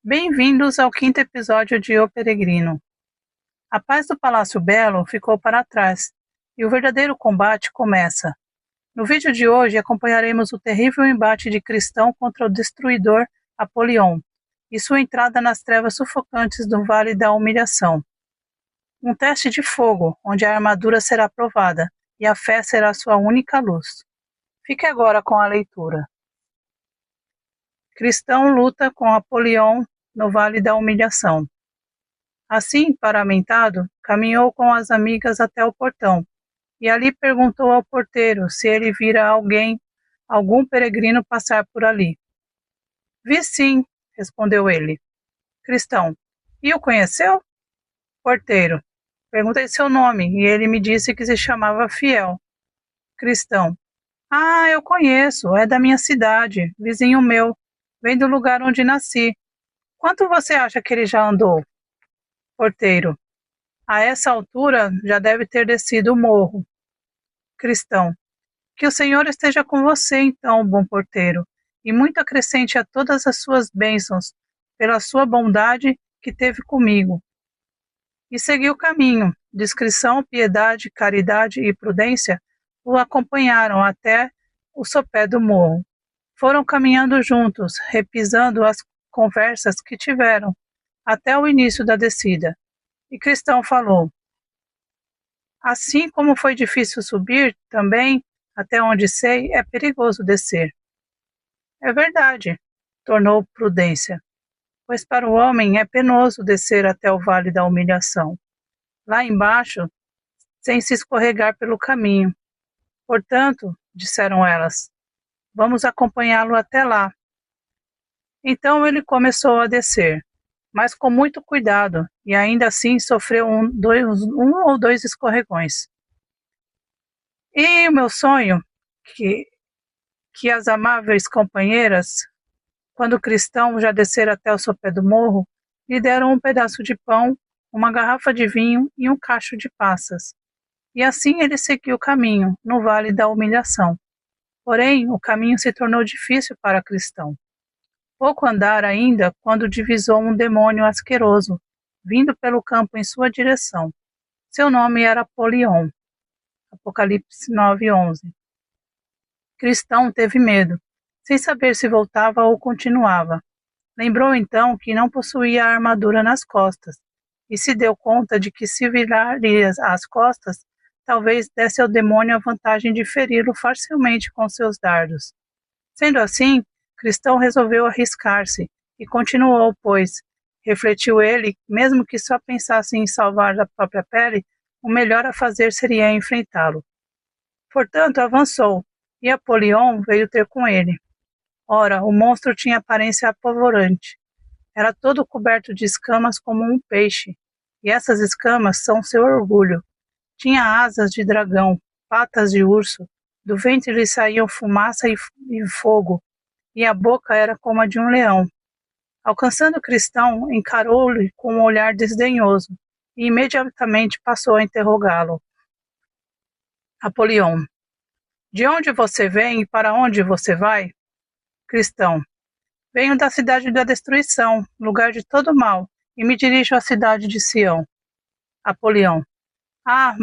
Bem-vindos ao quinto episódio de O Peregrino. A paz do Palácio Belo ficou para trás e o verdadeiro combate começa. No vídeo de hoje acompanharemos o terrível embate de Cristão contra o destruidor Apolion e sua entrada nas trevas sufocantes do Vale da Humilhação. Um teste de fogo, onde a armadura será provada e a fé será sua única luz. Fique agora com a leitura. Cristão luta com Apolion no Vale da Humilhação. Assim, paramentado, caminhou com as amigas até o portão, e ali perguntou ao porteiro se ele vira algum peregrino passar por ali. Vi sim, respondeu ele. Cristão, e o conheceu? Porteiro, perguntei seu nome, e ele me disse que se chamava Fiel. Cristão, eu conheço, é da minha cidade, vizinho meu, vem do lugar onde nasci. Quanto você acha que ele já andou? Porteiro, a essa altura já deve ter descido o morro. Cristão, que o Senhor esteja com você então, bom porteiro, e muito acrescente a todas as suas bênçãos, pela sua bondade que teve comigo. E seguiu o caminho. Discrição, piedade, caridade e prudência o acompanharam até o sopé do morro. Foram caminhando juntos, repisando as conversas que tiveram, até o início da descida. E Cristão falou: assim como foi difícil subir, também, até onde sei, é perigoso descer. É verdade, tornou Prudência, pois para o homem é penoso descer até o Vale da Humilhação, lá embaixo, sem se escorregar pelo caminho. Portanto, disseram elas, vamos acompanhá-lo até lá. Então ele começou a descer, mas com muito cuidado, e ainda assim sofreu um ou dois escorregões. E o meu sonho, que as amáveis companheiras, quando o Cristão já descer até o sopé do morro, lhe deram um pedaço de pão, uma garrafa de vinho e um cacho de passas. E assim ele seguiu o caminho, no Vale da Humilhação. Porém, o caminho se tornou difícil para Cristão. Pouco andara ainda quando divisou um demônio asqueroso, vindo pelo campo em sua direção. Seu nome era Apolion. Apocalipse 9:11. Cristão teve medo, sem saber se voltava ou continuava. Lembrou então que não possuía a armadura nas costas, e se deu conta de que se virar-lhe as costas, talvez desse ao demônio a vantagem de feri-lo facilmente com seus dardos. Sendo assim, Cristão resolveu arriscar-se, e continuou, pois, refletiu ele, mesmo que só pensasse em salvar a própria pele, o melhor a fazer seria enfrentá-lo. Portanto, avançou, e Apolion veio ter com ele. Ora, o monstro tinha aparência apavorante. Era todo coberto de escamas como um peixe, e essas escamas são seu orgulho. Tinha asas de dragão, patas de urso, do ventre lhe saíam fumaça e fogo, e a boca era como a de um leão. Alcançando o Cristão, encarou-lhe com um olhar desdenhoso, e imediatamente passou a interrogá-lo. Apolion, de onde você vem e para onde você vai? Cristão, venho da cidade da destruição, lugar de todo mal, e me dirijo à cidade de Sião. Apolion,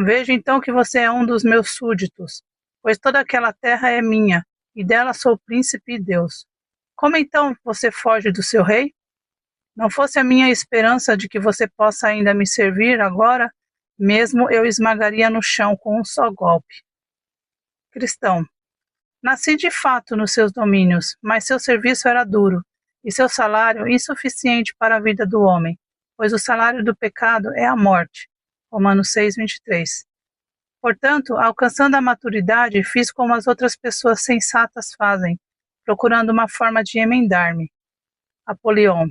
vejo então que você é um dos meus súditos, pois toda aquela terra é minha, e dela sou príncipe e Deus. Como então você foge do seu rei? Não fosse a minha esperança de que você possa ainda me servir agora, mesmo eu esmagaria no chão com um só golpe. Cristão, nasci de fato nos seus domínios, mas seu serviço era duro, e seu salário insuficiente para a vida do homem, pois o salário do pecado é a morte. Romanos 6:23. Portanto, alcançando a maturidade, fiz como as outras pessoas sensatas fazem, procurando uma forma de emendar-me. Apolion,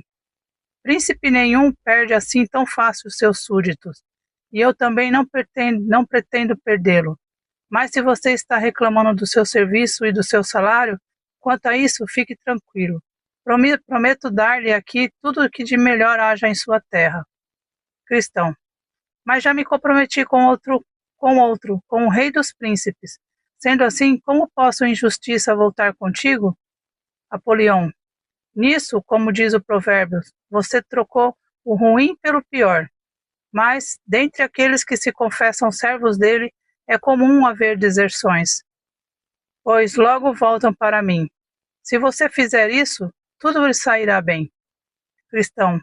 príncipe nenhum perde assim tão fácil os seus súditos, e eu também não pretendo perdê-lo. Mas se você está reclamando do seu serviço e do seu salário, quanto a isso, fique tranquilo. Prometo dar-lhe aqui tudo o que de melhor haja em sua terra. Cristão, mas já me comprometi com o rei dos príncipes. Sendo assim, como posso em justiça voltar contigo? Apolion, Nisso, como diz o provérbio, você trocou o ruim pelo pior. Mas, dentre aqueles que se confessam servos dele, é comum haver deserções, pois logo voltam para mim. Se você fizer isso, tudo lhe sairá bem. Cristão,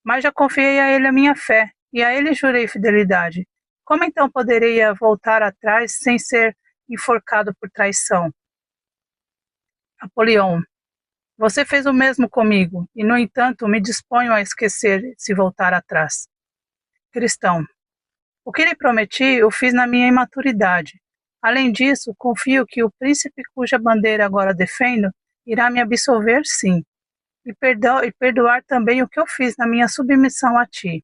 mas já confiei a ele a minha fé, e a ele jurei fidelidade. Como então poderei voltar atrás sem ser enforcado por traição? Apolion, você fez o mesmo comigo, e no entanto me disponho a esquecer se voltar atrás. Cristão, o que lhe prometi, eu fiz na minha imaturidade. Além disso, confio que o príncipe cuja bandeira agora defendo irá me absolver, sim, e perdoar também o que eu fiz na minha submissão a ti.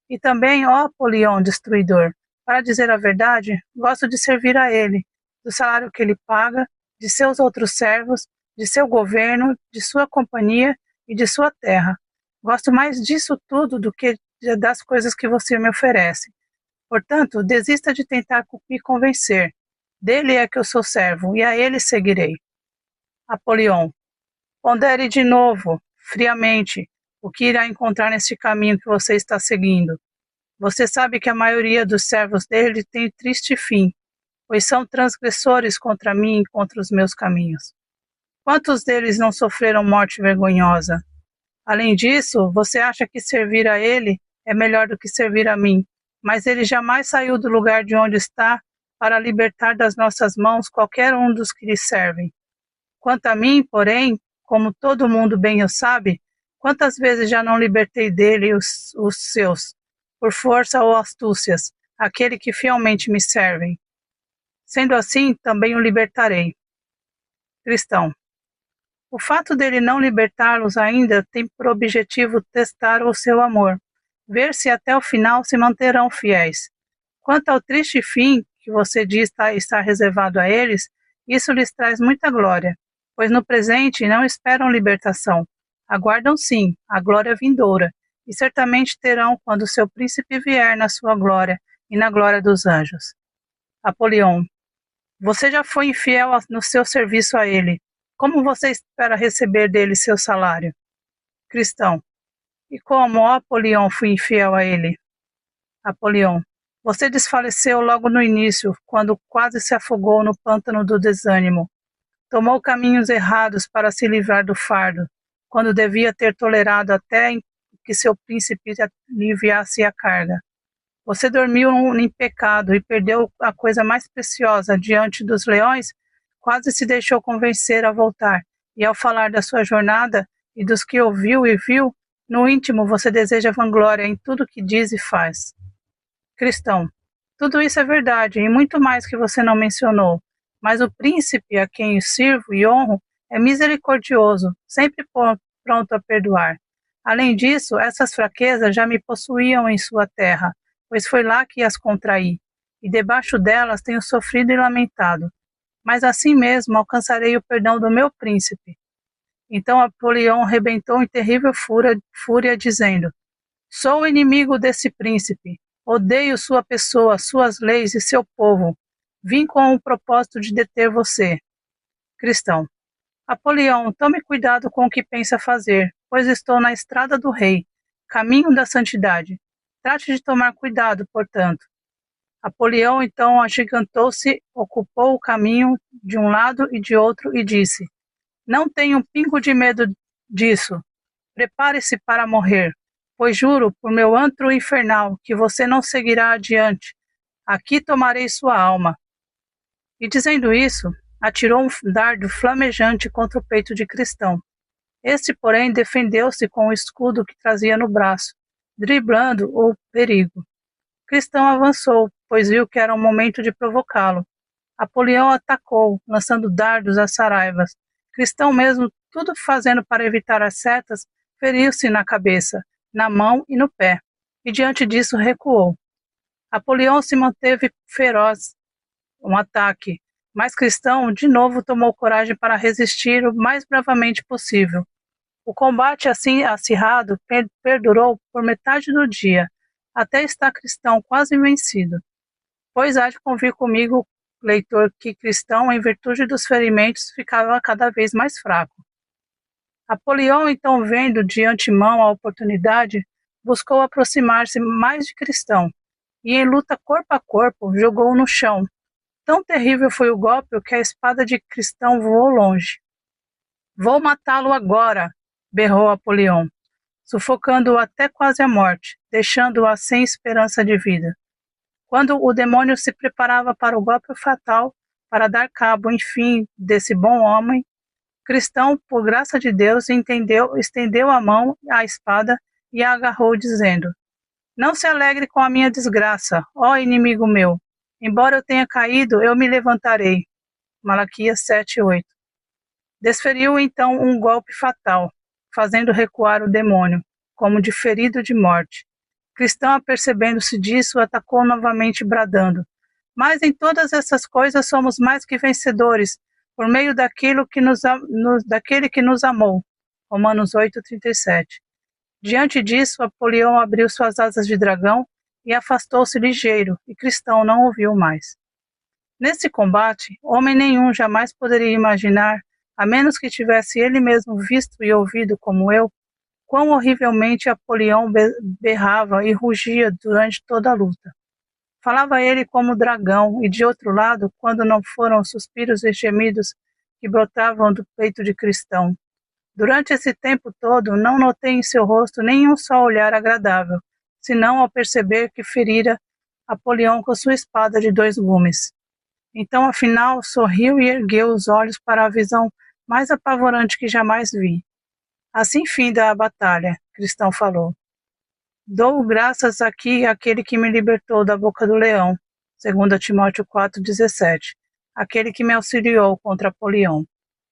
E também, ó Apolion destruidor, para dizer a verdade, gosto de servir a ele, do salário que ele paga, de seus outros servos, de seu governo, de sua companhia e de sua terra. Gosto mais disso tudo do que das coisas que você me oferece. Portanto, desista de tentar me convencer. Dele é que eu sou servo, e a ele seguirei. Apolion, pondere de novo, friamente, o que irá encontrar neste caminho que você está seguindo. Você sabe que a maioria dos servos dele tem triste fim, pois são transgressores contra mim e contra os meus caminhos. Quantos deles não sofreram morte vergonhosa? Além disso, você acha que servir a ele é melhor do que servir a mim, mas ele jamais saiu do lugar de onde está para libertar das nossas mãos qualquer um dos que lhe servem. Quanto a mim, porém, como todo mundo bem o sabe, quantas vezes já não libertei dele os seus, por força ou astúcias, aquele que fielmente me servem. Sendo assim, também o libertarei. Cristão, o fato dele não libertá-los ainda tem por objetivo testar o seu amor, ver se até o final se manterão fiéis. Quanto ao triste fim que você diz estar reservado a eles, isso lhes traz muita glória, pois no presente não esperam libertação. Aguardam sim a glória vindoura, e certamente terão quando seu príncipe vier na sua glória e na glória dos anjos. Apolion, você já foi infiel no seu serviço a ele. Como você espera receber dele seu salário? Cristão, e como, ó Apolion, fui infiel a ele? Apolion, você desfaleceu logo no início, quando quase se afogou no pântano do desânimo. Tomou caminhos errados para se livrar do fardo, quando devia ter tolerado até que seu príncipe aliviasse a carga. Você dormiu em pecado e perdeu a coisa mais preciosa diante dos leões, quase se deixou convencer a voltar, e ao falar da sua jornada e dos que ouviu e viu, no íntimo você deseja vanglória em tudo que diz e faz. Cristão, tudo isso é verdade e muito mais que você não mencionou, mas o príncipe a quem sirvo e honro é misericordioso, sempre pronto a perdoar. Além disso, essas fraquezas já me possuíam em sua terra, pois foi lá que as contraí, e debaixo delas tenho sofrido e lamentado. Mas assim mesmo alcançarei o perdão do meu príncipe. Então Apolion rebentou em terrível fúria, dizendo: sou inimigo desse príncipe, odeio sua pessoa, suas leis e seu povo. Vim com o propósito de deter você. Cristão, Apolion, tome cuidado com o que pensa fazer, pois estou na estrada do rei, caminho da santidade. Trate de tomar cuidado, portanto. Apolion então agigantou-se, ocupou o caminho de um lado e de outro e disse: não tenho um pingo de medo disso. Prepare-se para morrer, pois juro por meu antro infernal que você não seguirá adiante. Aqui tomarei sua alma. E dizendo isso, atirou um dardo flamejante contra o peito de Cristão. Este, porém, defendeu-se com o escudo que trazia no braço, driblando o perigo. Cristão avançou, pois viu que era um momento de provocá-lo. Apolion atacou, lançando dardos às saraivas. Cristão mesmo, tudo fazendo para evitar as setas, feriu-se na cabeça, na mão e no pé, e diante disso recuou. Apolion se manteve feroz, um ataque, mas Cristão de novo tomou coragem para resistir o mais bravamente possível. O combate assim acirrado perdurou por metade do dia, até estar Cristão quase vencido. Pois há de convir comigo, leitor, que Cristão, em virtude dos ferimentos, ficava cada vez mais fraco. Apolião, então, vendo de antemão a oportunidade, buscou aproximar-se mais de Cristão, e em luta corpo a corpo, jogou-o no chão. Tão terrível foi o golpe que a espada de Cristão voou longe. Vou matá-lo agora, berrou Apolião, sufocando-o até quase à morte, deixando-o sem esperança de vida. Quando o demônio se preparava para o golpe fatal, para dar cabo, enfim, desse bom homem, Cristão, por graça de Deus, estendeu a mão à espada e a agarrou, dizendo: Não se alegre com a minha desgraça, ó inimigo meu. Embora eu tenha caído, eu me levantarei. Malaquias 7:8. Desferiu então um golpe fatal, fazendo recuar o demônio, como de ferido de morte. Cristão, apercebendo-se disso, atacou novamente, bradando: Mas em todas essas coisas somos mais que vencedores, por meio daquele que nos amou. Romanos 8:37. Diante disso, Apolião abriu suas asas de dragão e afastou-se ligeiro, e Cristão não o viu mais. Nesse combate, homem nenhum jamais poderia imaginar, a menos que tivesse ele mesmo visto e ouvido como eu, quão horrivelmente Apolião berrava e rugia durante toda a luta. Falava ele como dragão, e de outro lado, quando não foram os suspiros e gemidos que brotavam do peito de Cristão. Durante esse tempo todo, não notei em seu rosto nenhum só olhar agradável, senão ao perceber que ferira Apolião com sua espada de 2 gumes. Então, afinal, sorriu e ergueu os olhos para a visão mais apavorante que jamais vi. Assim finda a batalha, Cristão falou. Dou graças aqui àquele que me libertou da boca do leão, 2 Timóteo 4:17, aquele que me auxiliou contra Apolião.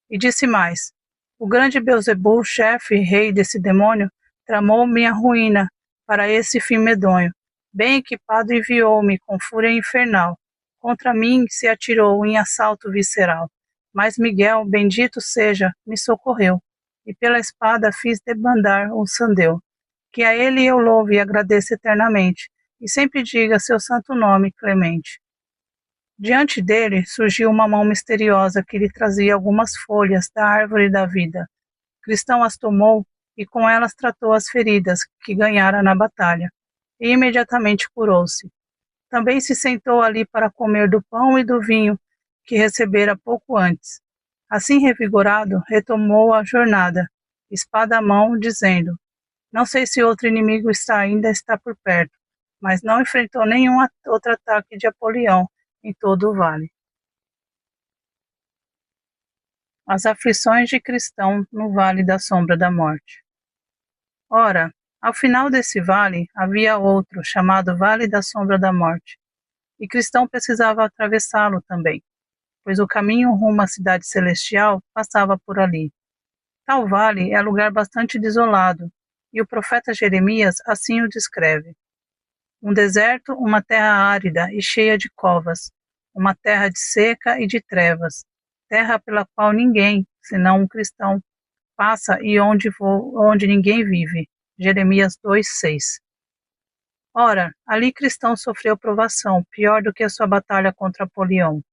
E disse mais: O grande Beelzebul, chefe e rei desse demônio, tramou minha ruína para esse fim medonho. Bem equipado enviou-me com fúria infernal. Contra mim se atirou em assalto visceral. Mas Miguel, bendito seja, me socorreu, e pela espada fiz debandar o sandeu. Que a ele eu louve e agradeça eternamente, e sempre diga seu santo nome, Clemente. Diante dele surgiu uma mão misteriosa que lhe trazia algumas folhas da árvore da vida. Cristão as tomou e com elas tratou as feridas que ganhara na batalha, e imediatamente curou-se. Também se sentou ali para comer do pão e do vinho que recebera pouco antes. Assim revigorado, retomou a jornada, espada à mão, dizendo: Não sei se outro inimigo ainda está por perto, mas não enfrentou nenhum outro ataque de Apolião em todo o vale. As aflições de Cristão no Vale da Sombra da Morte. Ora, ao final desse vale havia outro, chamado Vale da Sombra da Morte, e Cristão precisava atravessá-lo também, pois o caminho rumo à cidade celestial passava por ali. Tal vale é lugar bastante desolado, e o profeta Jeremias assim o descreve: um deserto, uma terra árida e cheia de covas, uma terra de seca e de trevas, terra pela qual ninguém, senão um cristão, passa e onde ninguém vive. Jeremias 2:6. Ora, ali Cristão sofreu provação, pior do que a sua batalha contra Apolião,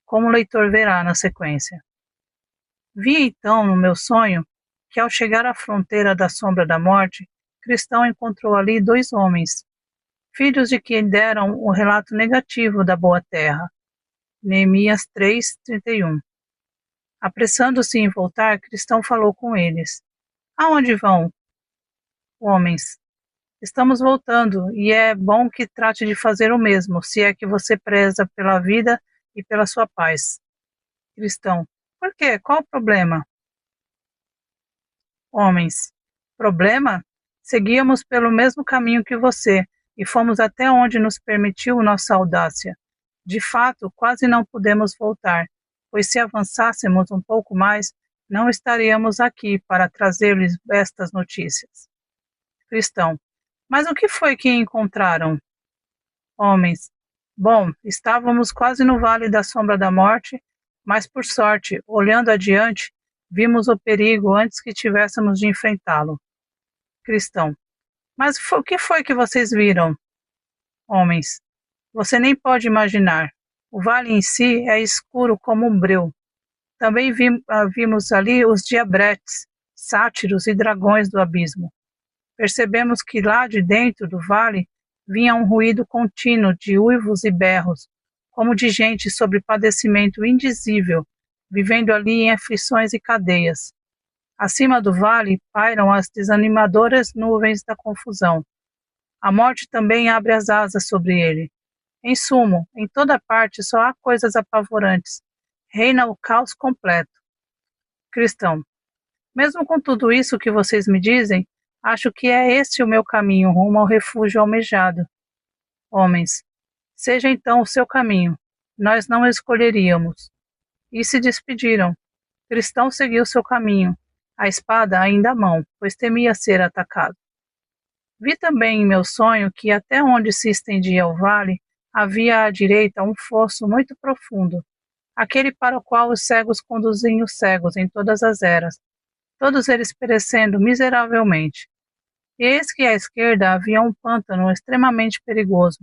como o leitor verá na sequência. Vi então, no meu sonho, que ao chegar à fronteira da sombra da morte, Cristão encontrou ali 2 homens, filhos de quem deram o relato negativo da boa terra. Neemias 3:31. Apressando-se em voltar, Cristão falou com eles: Aonde vão? Homens: Estamos voltando, e é bom que trate de fazer o mesmo, se é que você preza pela vida e pela sua paz. Cristão: Por quê? Qual o problema? Homens: Problema? Seguíamos pelo mesmo caminho que você, e fomos até onde nos permitiu nossa audácia. De fato, quase não pudemos voltar, pois se avançássemos um pouco mais, não estaríamos aqui para trazer-lhes estas notícias. Cristão: Mas o que foi que encontraram? Homens: Bom, estávamos quase no vale da sombra da morte, mas por sorte, olhando adiante, vimos o perigo antes que tivéssemos de enfrentá-lo. Cristão: Mas o que foi que vocês viram? Homens: Você nem pode imaginar. O vale em si é escuro como um breu. Também vimos ali os diabretes, sátiros e dragões do abismo. Percebemos que lá de dentro do vale vinha um ruído contínuo de uivos e berros, como de gente sob padecimento indizível, vivendo ali em aflições e cadeias. Acima do vale pairam as desanimadoras nuvens da confusão. A morte também abre as asas sobre ele. Em sumo, em toda parte só há coisas apavorantes. Reina o caos completo. Cristão. Mesmo com tudo isso que vocês me dizem, acho que é este o meu caminho rumo ao refúgio almejado. Homens, seja então o seu caminho. Nós não escolheríamos. E se despediram. Cristão seguiu seu caminho, a espada ainda à mão, pois temia ser atacado. Vi também em meu sonho que até onde se estendia o vale, havia à direita um fosso muito profundo, aquele para o qual os cegos conduzem os cegos em todas as eras, todos eles perecendo miseravelmente. E eis que à esquerda havia um pântano extremamente perigoso,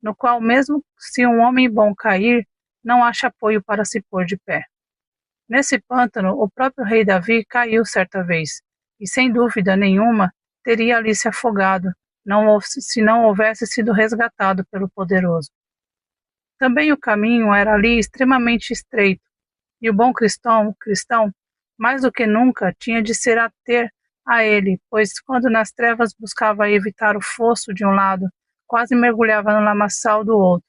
no qual mesmo se um homem bom cair, não acha apoio para se pôr de pé. Nesse pântano, o próprio rei Davi caiu certa vez, e sem dúvida nenhuma teria ali se afogado, se não houvesse sido resgatado pelo poderoso. Também o caminho era ali extremamente estreito, e o bom cristão, mais do que nunca, tinha de se ater a ele, pois quando nas trevas buscava evitar o fosso de um lado, quase mergulhava no lamaçal do outro,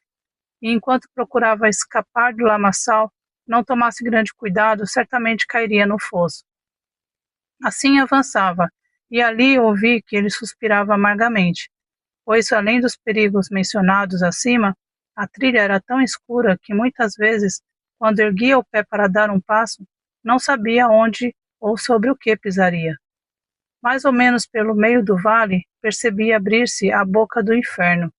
e enquanto procurava escapar do lamaçal, não tomasse grande cuidado, certamente cairia no fosso. Assim avançava, e ali ouvi que ele suspirava amargamente, pois além dos perigos mencionados acima, a trilha era tão escura que muitas vezes, quando erguia o pé para dar um passo, não sabia onde ou sobre o que pisaria. Mais ou menos pelo meio do vale, percebi abrir-se a boca do inferno,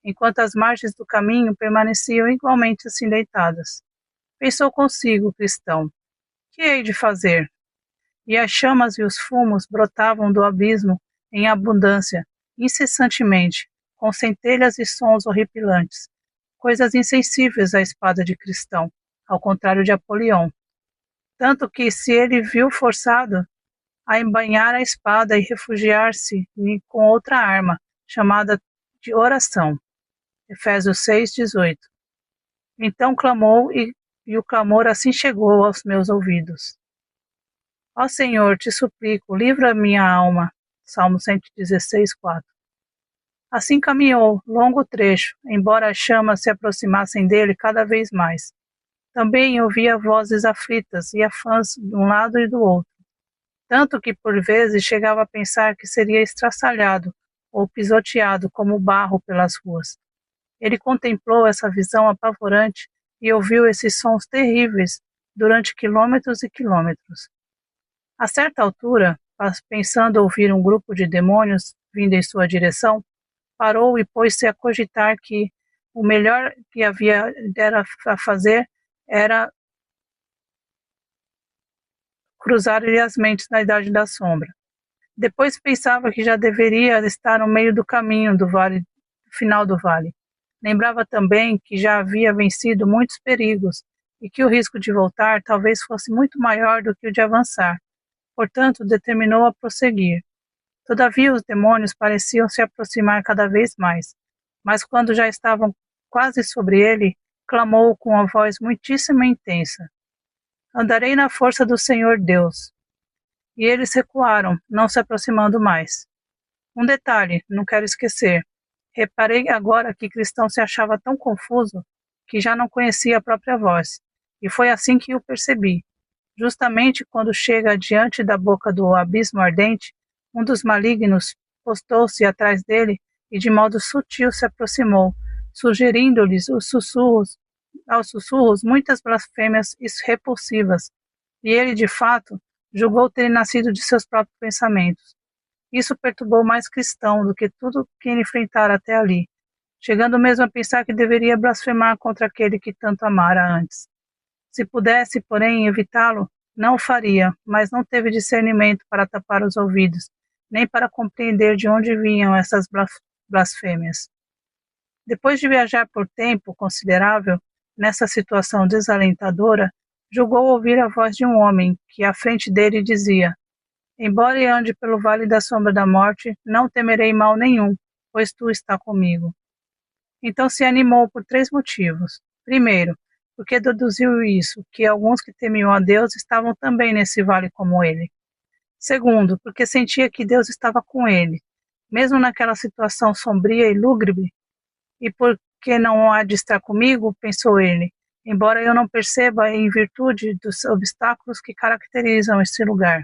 enquanto as margens do caminho permaneciam igualmente assim deitadas. Pensou consigo, cristão, que hei de fazer? E as chamas e os fumos brotavam do abismo em abundância, incessantemente, com centelhas e sons horripilantes, coisas insensíveis à espada de cristão, ao contrário de Apolião. Tanto que se ele viu forçado a embainhar a espada e refugiar-se com outra arma, chamada de oração. Efésios 6:18. Então clamou e o clamor assim chegou aos meus ouvidos. Ó Senhor, te suplico, livra minha alma. Salmo 116:4. Assim caminhou, longo trecho, embora as chamas se aproximassem dele cada vez mais. Também ouvia vozes aflitas e afãs de um lado e do outro, tanto que por vezes chegava a pensar que seria estraçalhado ou pisoteado como barro pelas ruas. Ele contemplou essa visão apavorante e ouviu esses sons terríveis durante quilômetros e quilômetros. A certa altura, pensando ouvir um grupo de demônios vindo em sua direção, parou e pôs-se a cogitar que o melhor que havia a fazer era cruzar-lhe as mentes na idade da sombra. Depois pensava que já deveria estar no meio do caminho do vale, final do vale. Lembrava também que já havia vencido muitos perigos e que o risco de voltar talvez fosse muito maior do que o de avançar. Portanto, determinou a prosseguir. Todavia, os demônios pareciam se aproximar cada vez mais, mas quando já estavam quase sobre ele, clamou com uma voz muitíssimo intensa: Andarei na força do Senhor Deus. E eles recuaram, não se aproximando mais. Um detalhe, não quero esquecer. Reparei agora que Cristão se achava tão confuso que já não conhecia a própria voz, e foi assim que o percebi. Justamente quando chega diante da boca do abismo ardente, um dos malignos postou-se atrás dele e de modo sutil se aproximou, sugerindo-lhes aos sussurros muitas blasfêmias repulsivas, e ele, de fato, julgou ter nascido de seus próprios pensamentos. Isso perturbou mais Cristão do que tudo que ele enfrentara até ali, chegando mesmo a pensar que deveria blasfemar contra aquele que tanto amara antes. Se pudesse, porém, evitá-lo, não o faria, mas não teve discernimento para tapar os ouvidos, nem para compreender de onde vinham essas blasfêmias. Depois de viajar por tempo considerável, nessa situação desalentadora, julgou ouvir a voz de um homem que à frente dele dizia: Embora eu ande pelo vale da sombra da morte, não temerei mal nenhum, pois tu está comigo. Então se animou por 3 motivos. Primeiro, porque deduziu isso, que alguns que temiam a Deus estavam também nesse vale como ele. Segundo, porque sentia que Deus estava com ele, mesmo naquela situação sombria e lúgubre. E porque não há de estar comigo, pensou ele, embora eu não perceba em virtude dos obstáculos que caracterizam este lugar.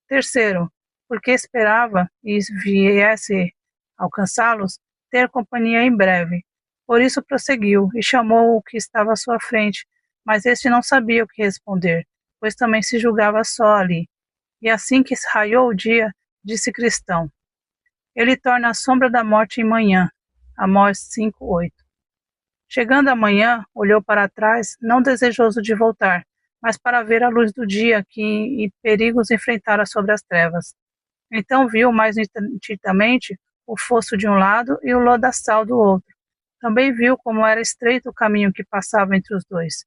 Terceiro, porque esperava, e viesse alcançá-los, ter companhia em breve. Por isso prosseguiu e chamou o que estava à sua frente, mas este não sabia o que responder, pois também se julgava só ali. E assim que raiou o dia, disse Cristão: ele torna a sombra da morte em manhã. Amós 5:8. Chegando a manhã, olhou para trás, não desejoso de voltar, mas para ver a luz do dia que em perigos enfrentara sobre as trevas. Então viu mais nitidamente o fosso de um lado e o lodaçal do outro. Também viu como era estreito o caminho que passava entre os dois.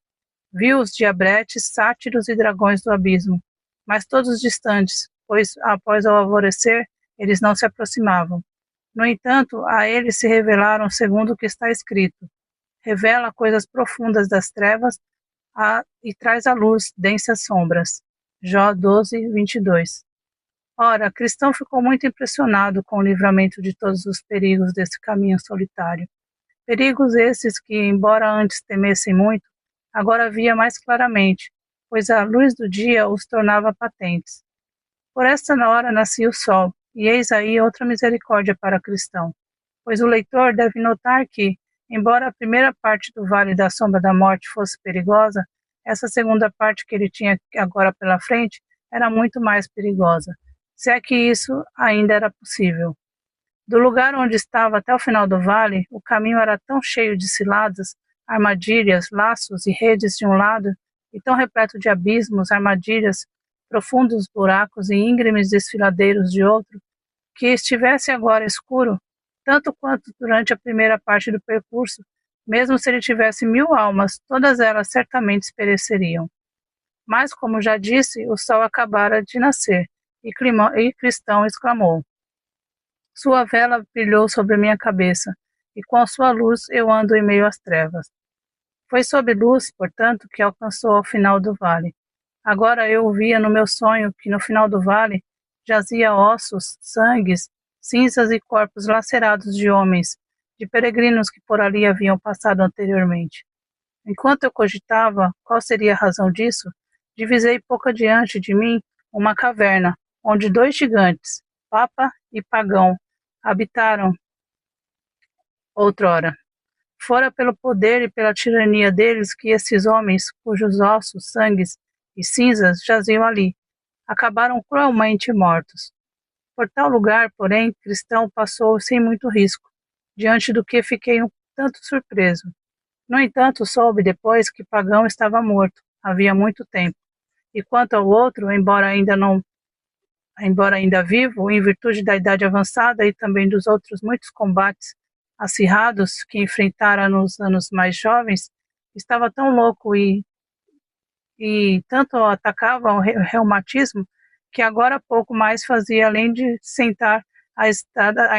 Viu os diabretes, sátiros e dragões do abismo, mas todos distantes, pois após o alvorecer eles não se aproximavam. No entanto, a eles se revelaram segundo o que está escrito. Revela coisas profundas das trevas e traz à luz densas sombras. Jó 12:22. Ora, Cristão ficou muito impressionado com o livramento de todos os perigos desse caminho solitário. Perigos esses que, embora antes temessem muito, agora via mais claramente, pois a luz do dia os tornava patentes. Por esta hora nascia o sol, e eis aí outra misericórdia para Cristão, pois o leitor deve notar que, embora a primeira parte do Vale da Sombra da Morte fosse perigosa, essa segunda parte que ele tinha agora pela frente era muito mais perigosa, se é que isso ainda era possível. Do lugar onde estava até o final do vale, o caminho era tão cheio de ciladas, armadilhas, laços e redes de um lado, e tão repleto de abismos, armadilhas, profundos buracos e íngremes desfiladeiros de outro, que estivesse agora escuro, tanto quanto durante a primeira parte do percurso, mesmo se ele tivesse 1000 almas, todas elas certamente pereceriam. Mas, como já disse, o sol acabara de nascer, e Cristão exclamou: sua vela brilhou sobre minha cabeça, e com a sua luz eu ando em meio às trevas. Foi sob luz, portanto, que alcançou ao final do vale. Agora eu via no meu sonho que no final do vale jazia ossos, sangues, cinzas e corpos lacerados de homens, de peregrinos que por ali haviam passado anteriormente. Enquanto eu cogitava qual seria a razão disso, divisei pouco adiante de mim uma caverna, onde 2 gigantes, Papa e Pagão, habitaram outrora. Fora pelo poder e pela tirania deles que esses homens, cujos ossos, sangues e cinzas jaziam ali, acabaram cruelmente mortos. Por tal lugar, porém, Cristão passou sem muito risco, diante do que fiquei um tanto surpreso. No entanto, soube depois que Pagão estava morto, havia muito tempo, e quanto ao outro, embora ainda vivo, em virtude da idade avançada e também dos outros muitos combates acirrados que enfrentara nos anos mais jovens, estava tão louco e tanto atacava o reumatismo que agora pouco mais fazia além de sentar à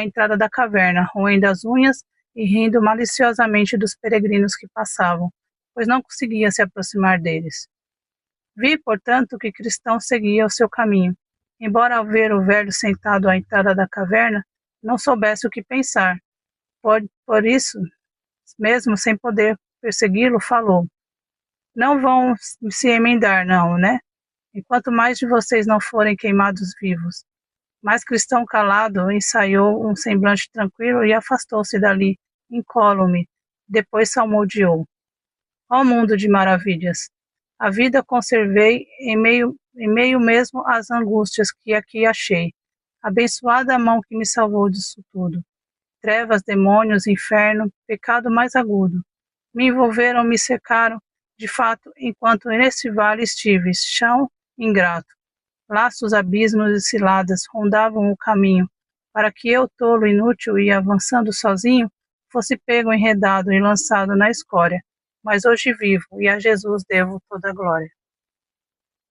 entrada da caverna, roendo as unhas e rindo maliciosamente dos peregrinos que passavam, pois não conseguia se aproximar deles. Vi, portanto, que Cristão seguia o seu caminho, embora ao ver o velho sentado à entrada da caverna, não soubesse o que pensar. Por isso, mesmo sem poder persegui-lo, falou: não vão se emendar, não, né? Enquanto mais de vocês não forem queimados vivos. Mas Cristão calado ensaiou um semblante tranquilo e afastou-se dali, incólume, depois salmodiou: ó mundo de maravilhas! A vida conservei em meio mesmo às angústias que aqui achei. Abençoada a mão que me salvou disso tudo. Trevas, demônios, inferno, pecado mais agudo. Me envolveram, me cercaram, de fato, enquanto nesse vale estive, chão ingrato. Laços, abismos e ciladas rondavam o caminho, para que eu, tolo, inútil e avançando sozinho, fosse pego, enredado e lançado na escória. Mas hoje vivo, e a Jesus devo toda a glória.